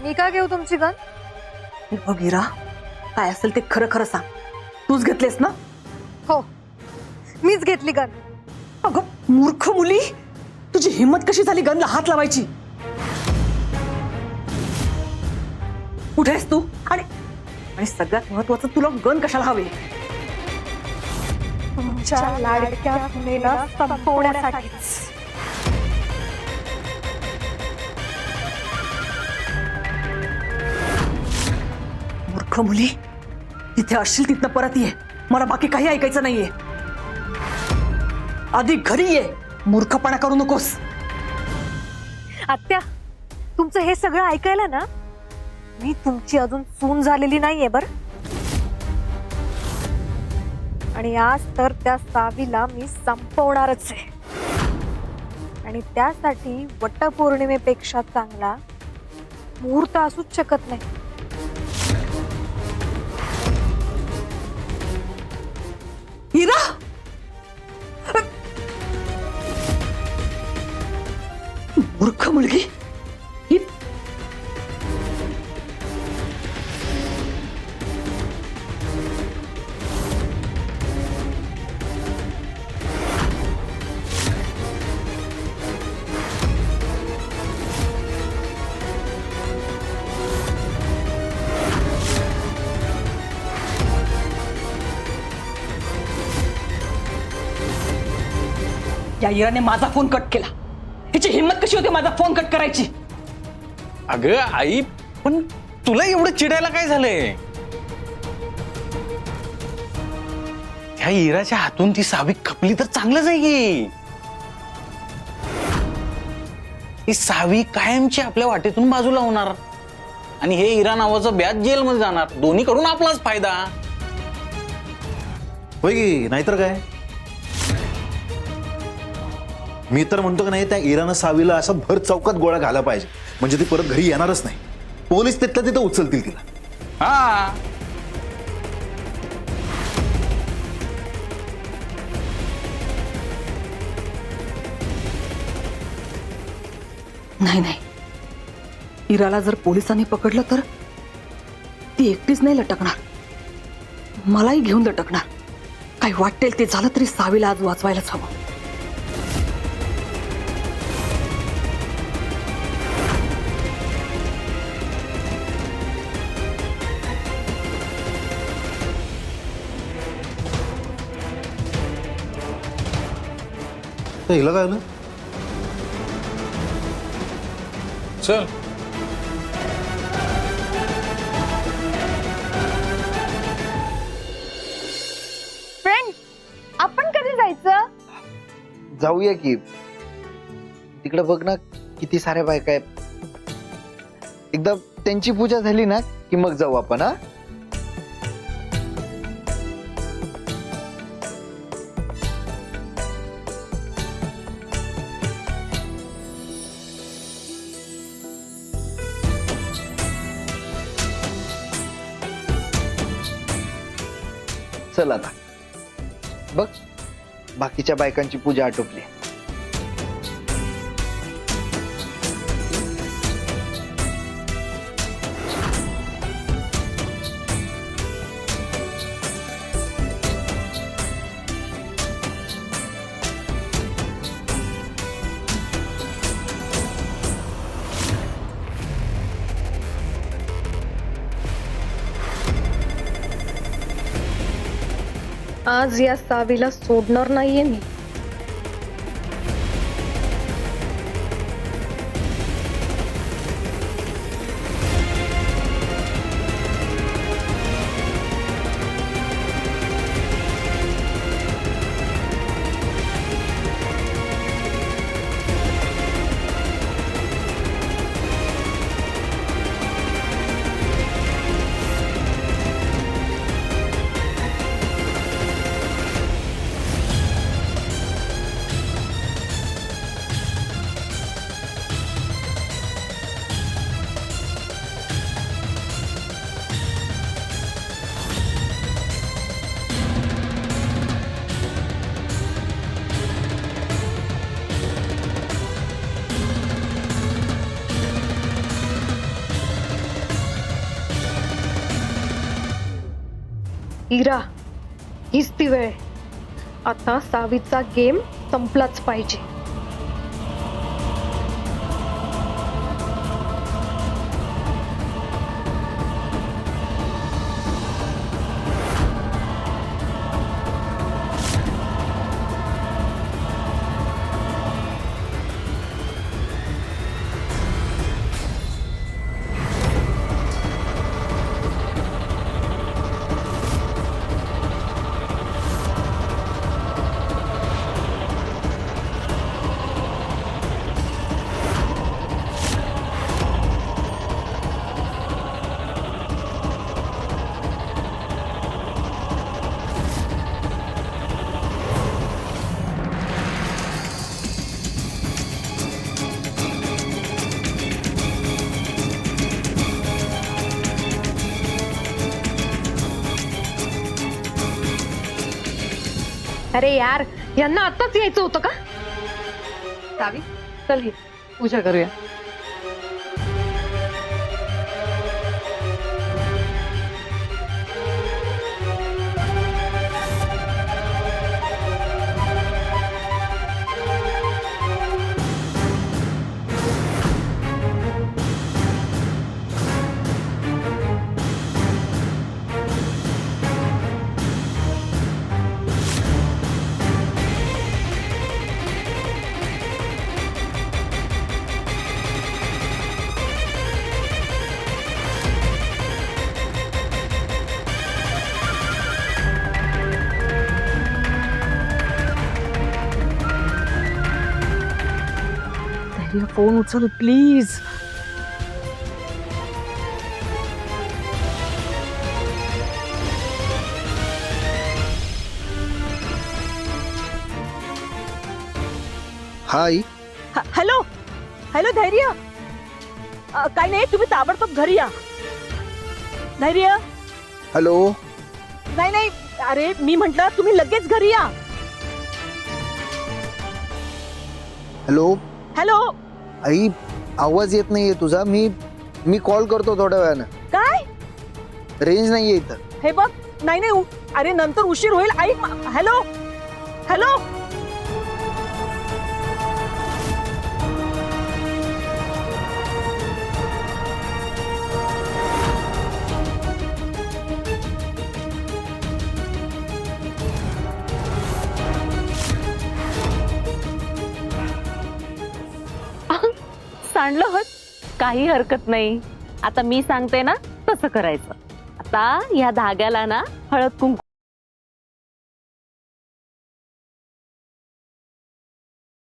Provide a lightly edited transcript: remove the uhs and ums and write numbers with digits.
मी का घेऊ तुमची गन? बघ इरा, काय असेल ते खरं खरं सांग. तूच घेतलेस ना? हो, मीच घेतली गन. अगं मूर्ख मुली, तुझी हिम्मत कशी झाली गनला हात लावायची? कुठे आहेस तू? आणि सगळ्यात महत्वाचं, तुला गन कशाला हवी? तुमच्या लाडक्या मुलीला संपवण्यासाठीच. मूर्ख मुली, तिथे असशील तिथनं परत ये. मला बाकी काही ऐकायचं नाहीये. आधी घरी ये. मूर्खपणा करू नकोस. आत्या, तुमचं हे सगळं ऐकायला ना मी तुमची अजून सून झालेली नाहीये बर. आणि आज तर त्या सावीला मी संपवणारच आहे. आणि त्यासाठी वटपौर्णिमेपेक्षा चांगला मुहूर्त असूच शकत नाही. हिरा, मूर्ख मुलगी. ही या हिराने माझा फोन कट केला. हिची हिम्मत कशी होती माझा फोन कट करायची? अगं आई, पण तुला एवढं चिडायला काय झालंय? त्या इराच्या हातून ती सावी खपली तर चांगलंच आहे की. ती सावी कायमची आपल्या वाटेतून बाजूला होणार आणि हे इरा नावाचं ब्याज जेलमध्ये जाणार. दोन्हीकडून आपलाच फायदा. होय की, नाहीतर काय. मी तर म्हणतो की नाही, त्या इरानं सावीला असं भर चौकात गोळा घाला पाहिजे, म्हणजे ती परत घरी येणारच नाही. पोलीस तिथल्या तिथं उचलतील तिला. हा, नाही नाही, इराला जर पोलिसांनी पकडलं तर ती एकटीच नाही लटकणार, मलाही घेऊन लटकणार. काही वाटेल ते झालं तरी सावीला आज वाचवायलाच हवं. तर हिला काय झालं? चल. फ्रेंड, आपण कधी जायचं? जाऊया की. तिकडे बघ ना, किती साऱ्या बायका आहेत. एकदा त्यांची पूजा झाली ना की मग जाऊ आपण. हा, चल आता बघ, बाकीच्या बायकांची पूजा आटोपली. आज या सावीला सोडणार नाहीये मी. इरा, हीच ती वेळ आहे. आता सावीचा गेम संपलाच पाहिजे. अरे यार, यांना आताच यायचं होतं का? सावी, चल ये, पूजा करूया. फोन उचल प्लीज. हा आई. हॅलो हॅलो धैर्य, काय नाही, तुम्ही ताबडतोब घरी या. धैर्य, हॅलो. नाही नाही, अरे मी म्हंटल तुम्ही लगेच घरी या. हॅलो. हॅलो. आई, आवाज येत नाहीये तुझा. मी कॉल करतो थोड्या वेळानं. काय? रेंज नाहीये इथं. हे बघ, नाही नाही, अरे नंतर उशीर होईल. ऐक. Hello hello. सांडलं होत, काही हरकत नाही. आता मी सांगते ना तसं करायचं. आता या धाग्याला ना हळद कुंकू